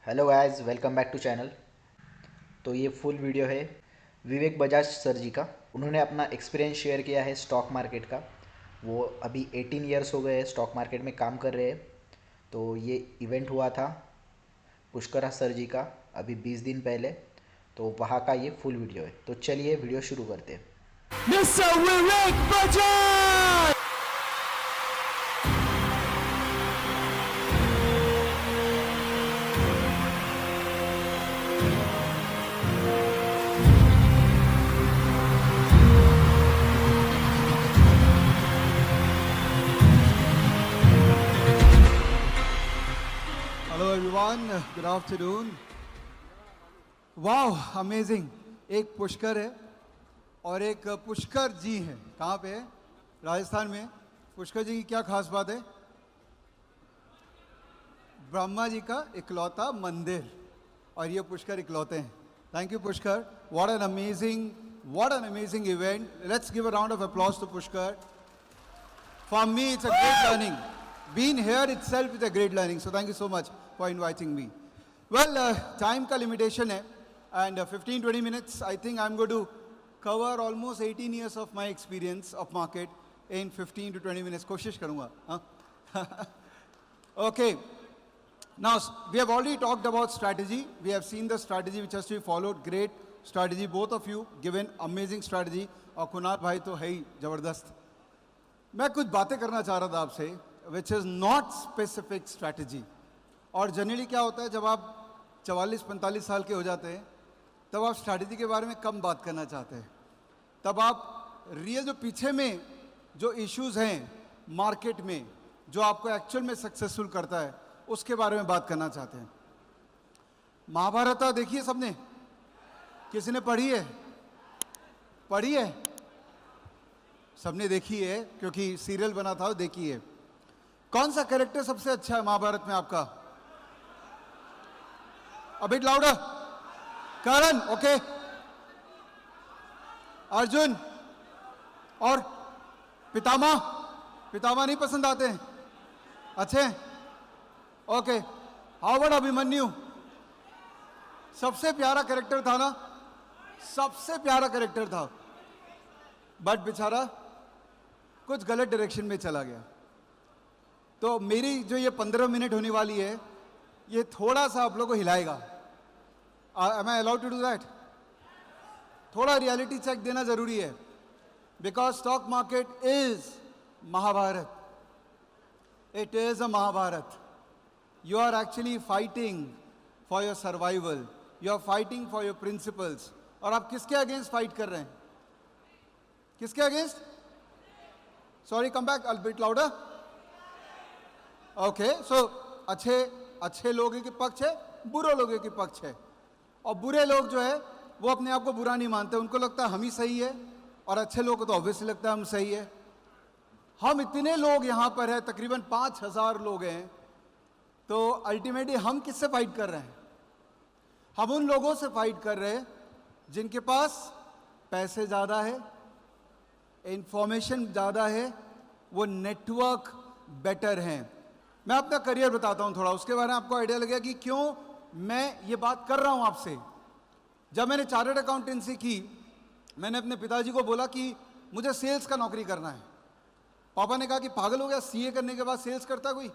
Hello guys, welcome back to channel. तो ये full video है विवेक बजाज सर जी का। उन्होंने अपना एक्सपीरियंस शेयर किया है स्टॉक मार्केट का। वो अभी 18 इयर्स हो गए हैं स्टॉक मार्केट में काम कर रहे हैं। तो ये इवेंट हुआ था पुष्करा सर जी का अभी 20 दिन पहले। तो वहाँ का ये फुल वीडियो है। तो चलिए वीडियो शुरू करते हैं। Mr. Vivek Bajaj! Hello everyone, good afternoon. वाह अमेजिंग। एक पुष्कर है और एक पुष्कर जी हैं। कहाँ पे है? राजस्थान में। पुष्कर जी की क्या खास बात है? ब्रह्मा जी का इकलौता मंदिर और ये पुष्कर इकलौते हैं। Thank you Pushkar. What an amazing event. Let's give a round of applause to Pushkar. For me, it's a great learning. Being here itself is a great learning. So thank you so much for inviting me. Well, time का limitation है, and 15-20 minutes. I think I'm going to cover almost 18 years of my experience of market in 15 to 20 minutes. कोशिश करूँगा, हाँ? Okay. Now we have already talked about strategy. We have seen the strategy which has to be followed. Great strategy, both of you given amazing strategy. और कुणाल भाई तो है ही जबरदस्त। मैं कुछ बातें करना चाह रहा था आपसे which is not specific strategy. और जनरली क्या होता है, जब आप 44-45 साल के हो जाते हैं तब आप स्ट्रैटेजी के बारे में कम बात करना चाहते हैं। तब आप रियल जो पीछे में जो इश्यूज हैं मार्केट में, जो आपको एक्चुअल में सक्सेसफुल करता है, उसके बारे में बात करना चाहते हैं। महाभारत देखिए सबने, किसी ने पढ़ी है? पढ़ी है? सबने देखी है क्योंकि सीरियल बना था, देखी है। कौन सा कैरेक्टर सबसे अच्छा है महाभारत में आपका? A bit louder. Karna, okay. Arjun और पितामह। पितामह नहीं पसंद आते हैं? अच्छे, ओके। How about Abhimanyu? सबसे प्यारा कैरेक्टर था ना? सबसे प्यारा कैरेक्टर था, बट बेचारा कुछ गलत डायरेक्शन में चला गया। तो मेरी जो ये 15 मिनट होने वाली है, ये थोड़ा सा आप लोगों को हिलाएगा। Am I allowed to do that? थोड़ा रियलिटी चेक देना जरूरी है, because stock market is Mahabharat. It is a Mahabharat. You are actually fighting for your survival, you are fighting for your principles. और आप किसके अगेंस्ट फाइट कर रहे हैं? किसके against? Sorry, come back, a bit louder. Okay, so अच्छे लोगों के पक्ष है, बुरे लोगों के पक्ष है। और बुरे लोग जो है वो अपने आप को बुरा नहीं मानते, उनको लगता है हम ही सही है, और अच्छे लोगों को तो ऑब्वियसली लगता है हम सही है। हम इतने लोग यहाँ पर है, तकरीबन 5000 लोग हैं, तो अल्टीमेटली हम किससे फाइट कर रहे हैं? हम उन लोगों से फाइट कर रहे हैं जिनके पास पैसे ज़्यादा है, इंफॉर्मेशन ज़्यादा है, वो नेटवर्क बेटर हैं। मैं अपना करियर बताता हूँ थोड़ा, उसके बारे में आपको आइडिया लगेगा कि क्यों मैं ये बात कर रहा हूँ आपसे। जब मैंने चार्टर्ड अकाउंटेंसी की, मैंने अपने पिताजी को बोला कि मुझे सेल्स का नौकरी करना है। पापा ने कहा कि पागल हो गया, सीए करने के बाद सेल्स करता कोई?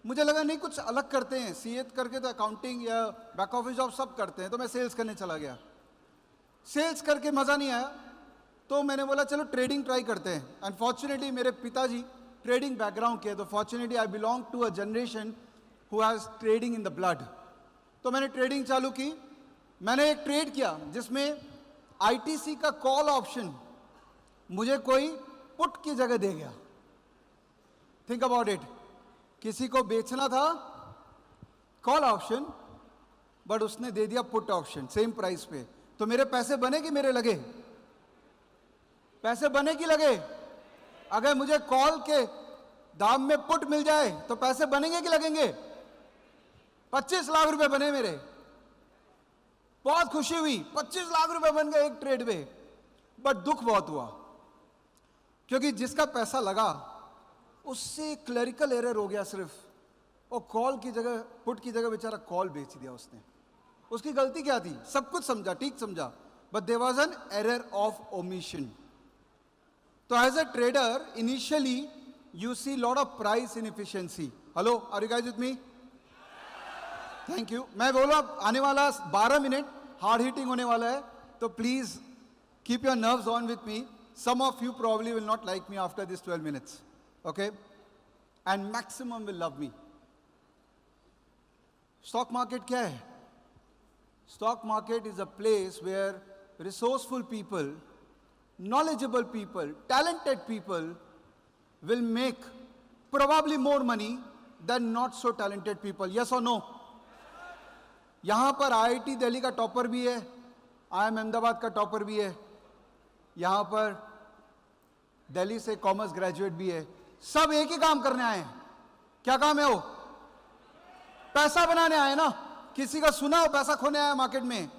मुझे लगा नहीं, कुछ अलग करते हैं, सीए करके तो अकाउंटिंग या बैक ऑफिस जॉब सब करते हैं। तो मैं सेल्स करने चला गया। सेल्स करके मज़ा नहीं आया, तो मैंने बोला चलो ट्रेडिंग ट्राई करते हैं। अनफॉर्चुनेटली मेरे पिताजी ट्रेडिंग बैकग्राउंड के, तो fortunately I belong to a generation who has trading in the blood. तो मैंने ट्रेडिंग चालू की। मैंने एक ट्रेड किया जिसमें आईटीसी का कॉल ऑप्शन मुझे कोई पुट की जगह दे गया। Think about it. किसी को बेचना था कॉल ऑप्शन, बट उसने दे दिया पुट ऑप्शन सेम प्राइस पे। तो मेरे पैसे बने कि मेरे लगे? पैसे बने कि लगे? अगर मुझे कॉल के दाम में पुट मिल जाए तो पैसे बनेंगे कि लगेंगे? 25 लाख रुपए बने मेरे। बहुत खुशी हुई, 25 लाख रुपए बन गए एक ट्रेड में। बट दुख बहुत हुआ, क्योंकि जिसका पैसा लगा उससे क्लरिकल एरर हो गया सिर्फ, और कॉल की जगह, पुट की जगह बेचारा कॉल बेच दिया उसने। उसकी गलती क्या थी? सब कुछ समझा, ठीक समझा, but there was an error of omission. तो as a trader initially you see lot of price inefficiency. Hello, are you guys with me? Thank you. मैं बोला आने वाला 12 मिनट हार्ड हिटिंग होने वाला है, तो please keep your nerves on with me. Some of you probably will not like me after this 12 minutes, okay, and maximum will love me. Stock market क्या है? Stock market is a place where resourceful people, knowledgeable people, talented people will make probably more money than not so talented people. Yes or no? यहां पर IIT Delhi का topper भी है, IIM Ahmedabad का topper भी है, यहां पर दिल्ली से कॉमर्स ग्रेजुएट भी है। सब एक ही काम करने आए हैं। क्या काम है वो? पैसा बनाने आए ना। किसी का सुना हो पैसा खोने आया मार्केट में?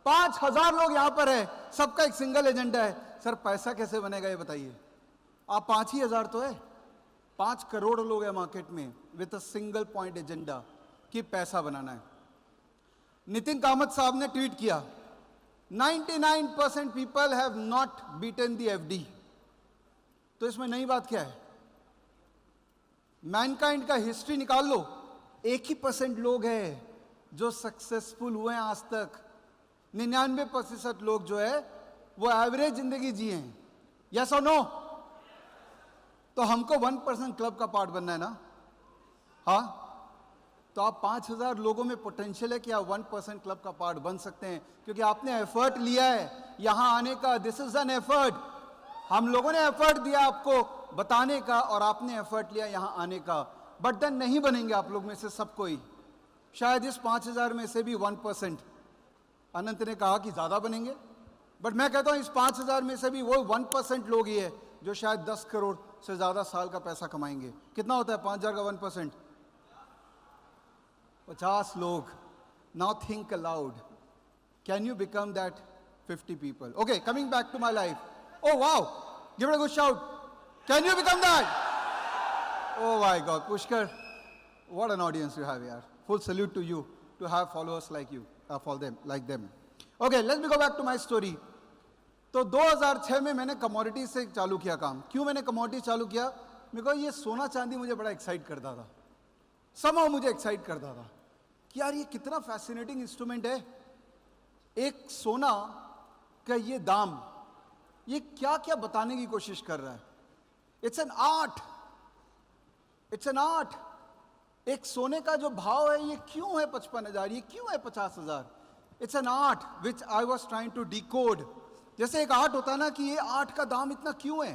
5000 लोग यहां पर है, सबका एक सिंगल एजेंडा है, सर पैसा कैसे बनेगा ये बताइए। आप 5 ही हजार तो है, 5 करोड़ लोग हैं मार्केट में with a single point agenda कि पैसा बनाना है। नितिन कामत साहब ने ट्वीट किया, 99% people have not beaten the FD. तो इसमें नई बात क्या है? मैनकाइंड का हिस्ट्री निकाल लो, 1% लोग हैं जो सक्सेसफुल हुए हैं आज तक। 99% लोग जो है वो एवरेज जिंदगी जिए हैं। यस और नो? तो हमको 1% क्लब का पार्ट बनना है ना? हाँ, तो आप 5000 लोगों में पोटेंशियल है कि आप 1% क्लब का पार्ट बन सकते हैं, क्योंकि आपने एफर्ट लिया है यहां आने का। This is an effort. हम लोगों ने एफर्ट दिया आपको बताने का, और आपने एफर्ट लिया यहां आने का। बट देन नहीं बनेंगे आप लोग में से सब कोई। शायद इस 5000 में से भी 1%, अनंत ने कहा कि ज्यादा बनेंगे, बट मैं कहता हूं इस 5000 में से भी वो 1% लोग ही है जो शायद 10 करोड़ से ज्यादा साल का पैसा कमाएंगे। कितना होता है 5000 का 1%? 50 लोग। Now think aloud, can you become that 50 people? Okay, coming back to my life. Oh wow, give it a good shout. Can you become that? Oh my God, Pushkar, what an audience you have here. Full salute to you to have followers like you, for them, like them. Okay, let me go back to my story. तो 2006 में मैंने commodity से चालू किया काम। क्यों मैंने commodity चालू किया? मेरे को ये सोना चांदी मुझे बड़ा एक्साइट करता था, somehow मुझे एक्साइट करता था कि यार ये कितना फैसिनेटिंग इंस्ट्रूमेंट है। एक सोना का ये दाम, ये क्या क्या बताने की कोशिश कर रहा है। It's an art, it's an art. एक सोने का जो भाव है ये क्यों है 55,000, ये क्यों है 50,000? It's an art which I was trying to decode. जैसे एक आर्ट होता है ना कि ये आर्ट का दाम इतना क्यों है।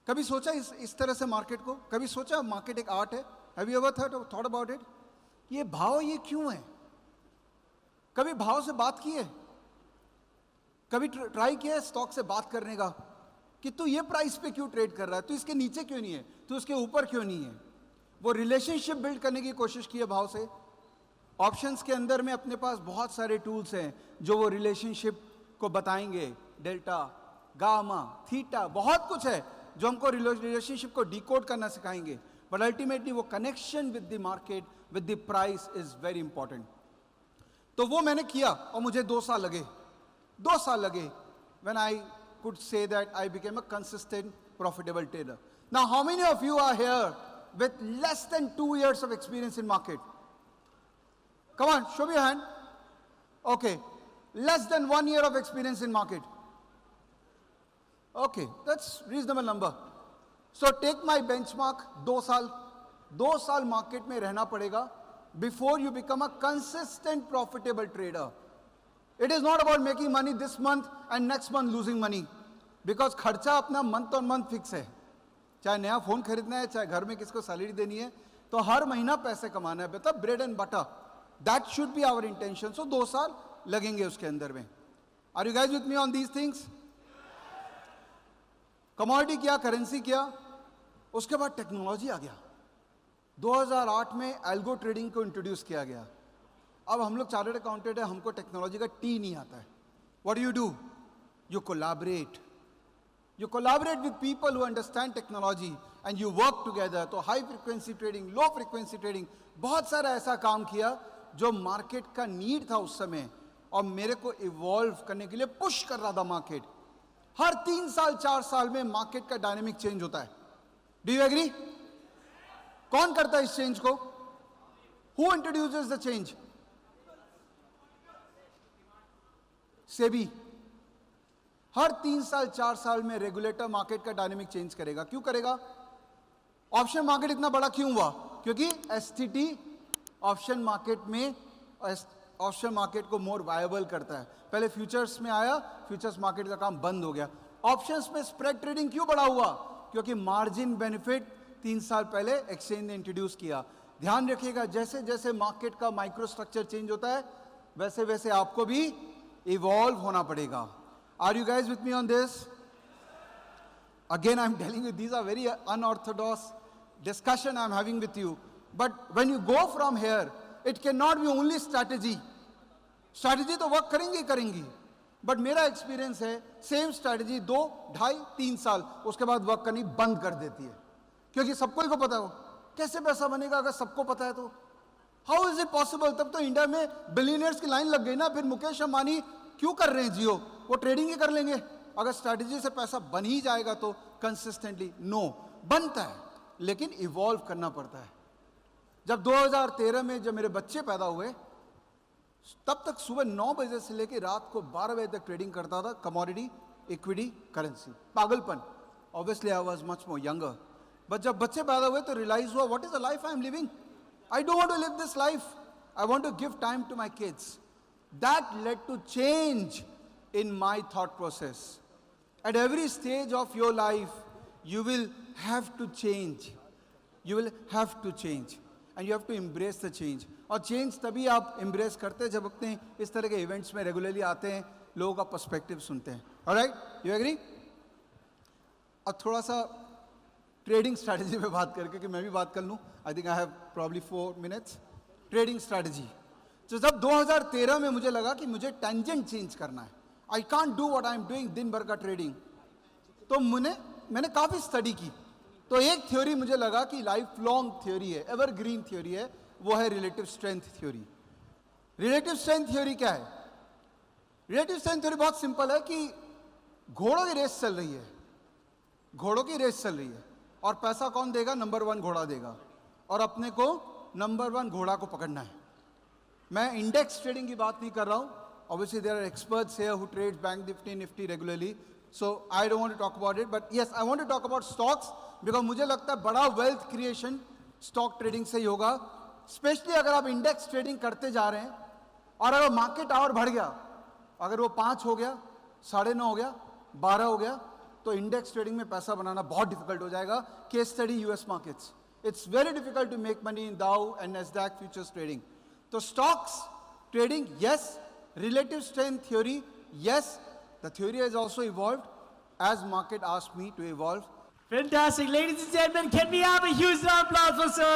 कभी सोचा इस तरह से मार्केट को? कभी सोचा मार्केट एक आर्ट है? Have you ever thought about it? ये भाव ये क्यों है? कभी भाव से बात की है? कभी ट्राई किया है स्टॉक से बात करने का कि तू ये प्राइस पे क्यों ट्रेड कर रहा है, तू इसके नीचे क्यों नहीं है, तू इसके ऊपर क्यों नहीं है? वो रिलेशनशिप बिल्ड करने की कोशिश की है भाव से। ऑप्शंस के अंदर में अपने पास बहुत सारे टूल्स हैं जो वो रिलेशनशिप को बताएंगे। डेल्टा, गामा, थीटा, बहुत कुछ है जो हमको रिलेशनशिप को डिकोड करना सिखाएंगे। बट अल्टीमेटली वो connection with the market, with the price is very important. तो वो मैंने किया और मुझे 2 साल लगे। 2 साल लगे when I could say that I became a consistent profitable trader. Now how many of you are here with less than 2 years of experience in market? Come on, show me your hand. Okay, less than 1 year of experience in market. Okay, that's reasonable number. So take my benchmark, 2 साल। 2 साल market में रहना पड़ेगा before you become a consistent profitable trader. It is not about making money this month and next month losing money, because खर्चा अपना month on month fix है। चाहे नया फोन खरीदना है, चाहे घर में किसको सैलरी देनी है, तो हर महीना पैसे कमाना है बेटा, bread and butter. That should be our intention. So 2 साल लगेंगे उसके अंदर में। Are you guys with me on these things? Commodity किया, करेंसी किया, उसके बाद टेक्नोलॉजी आ गया। 2008 में एल्गो ट्रेडिंग को इंट्रोड्यूस किया गया। अब हम लोग चार्टर्ड अकाउंटेंट है, हमको टेक्नोलॉजी का टी नहीं आता है। What do? You collaborate. You collaborate with people who understand technology and you work together. तो high frequency trading, low frequency trading, बहुत सारा ऐसा काम किया जो मार्केट का नीड था उस समय और मेरे को इवॉल्व करने के लिए पुश कर रहा था मार्केट। हर 3 साल 4 साल में मार्केट का डायनेमिक चेंज होता है। Do you agree? कौन करता है इस चेंज को? Who introduces the change? SEBI. हर 3 साल 4 साल में रेगुलेटर मार्केट का डायनेमिक चेंज करेगा। क्यों करेगा? ऑप्शन मार्केट इतना बड़ा क्यों हुआ? क्योंकि एसटीटी ऑप्शन मार्केट में, ऑप्शन मार्केट को मोर वायबल करता है। पहले फ्यूचर्स में आया, फ्यूचर्स मार्केट का काम बंद हो गया। ऑप्शंस में स्प्रेड ट्रेडिंग क्यों बड़ा हुआ? क्योंकि मार्जिन बेनिफिट 3 साल पहले एक्सचेंज ने इंट्रोड्यूस किया। ध्यान रखिएगा, जैसे जैसे मार्केट का माइक्रो स्ट्रक्चर चेंज होता है वैसे वैसे आपको भी इवॉल्व होना पड़ेगा। Are you guys with me on this? Again, I'm telling you, these are very unorthodox discussion I'm having with you. But when you go from here, it cannot be only strategy. Strategy तो work करेंगी करेंगी, but मेरा experience है same strategy 2, 2.5, 3 साल उसके बाद work करनी बंद कर देती है। क्योंकि सबको को पता हो कैसे पैसा बनेगा। अगर सबको पता है तो हाउ इज इट पॉसिबल? तब तो इंडिया में बिलियनियर्स की लाइन लग गई ना। फिर मुकेश अंबानी क्यों कर रहे हैं जियो? वो ट्रेडिंग ही कर लेंगे। अगर स्ट्रैटेजी से पैसा बन ही जाएगा तो कंसिस्टेंटली नो बनता है, लेकिन इवॉल्व करना पड़ता है। जब 2013 में जब मेरे बच्चे पैदा हुए तब तक सुबह 9 बजे से लेकर रात को 12 बजे तक ट्रेडिंग करता था, कमोडिटी, इक्विटी, करेंसी। पागलपन। Obviously I was much more younger, but जब बच्चे पैदा हुए तो रियलाइज हुआ what is the life I am living. I don't want to live this life, I want to give time to my kids. That led to change in my thought process. At every stage of your life, you will have to change. You will have to change. And you have to embrace the change. और change तभी आप embrace करते हैं जब अपने इस तरह के events में regularly आते हैं, लोगों का perspective सुनते हैं। Alright? You agree? और थोड़ा सा trading strategy पे बात करके कि मैं भी बात कर लूँ। I think I have probably 4 minutes. Trading strategy. तो जब 2013 में मुझे लगा कि मुझे tangent change करना है, I can't do what I am doing दिन भर का ट्रेडिंग, तो मैंने काफ़ी स्टडी की। तो एक थ्योरी मुझे लगा कि लाइफ लॉन्ग थ्योरी है, एवरग्रीन थ्योरी है, वो है relative strength theory. Relative strength theory क्या है? रिलेटिव स्ट्रेंथ थ्योरी बहुत सिंपल है कि घोड़ों की रेस चल रही है, घोड़ों की रेस चल रही है और पैसा कौन देगा? नंबर 1 घोड़ा देगा, और अपने को नंबर 1 घोड़ा को पकड़ना है। मैं इंडेक्स ट्रेडिंग की बात नहीं कर रहा हूँ। Obviously, there are experts here who trade Bank Nifty regularly, so I don't want to talk about it. But yes, I want to talk about stocks because मुझे लगता है बड़ा wealth creation stock trading से ही होगा। Especially अगर आप index trading करते जा रहे हैं और अगर market hour बढ़ गया, अगर वो 5 हो गया, 9.5 हो गया, 12 हो गया, तो index trading में पैसा बनाना बहुत difficult हो जाएगा। Case study US markets. It's very difficult to make money in Dow and Nasdaq futures trading. तो stocks trading, yes. Relative strength theory, yes, the theory has also evolved as market asked me to evolve. Fantastic. Ladies and gentlemen, can we have a huge round of applause for Sir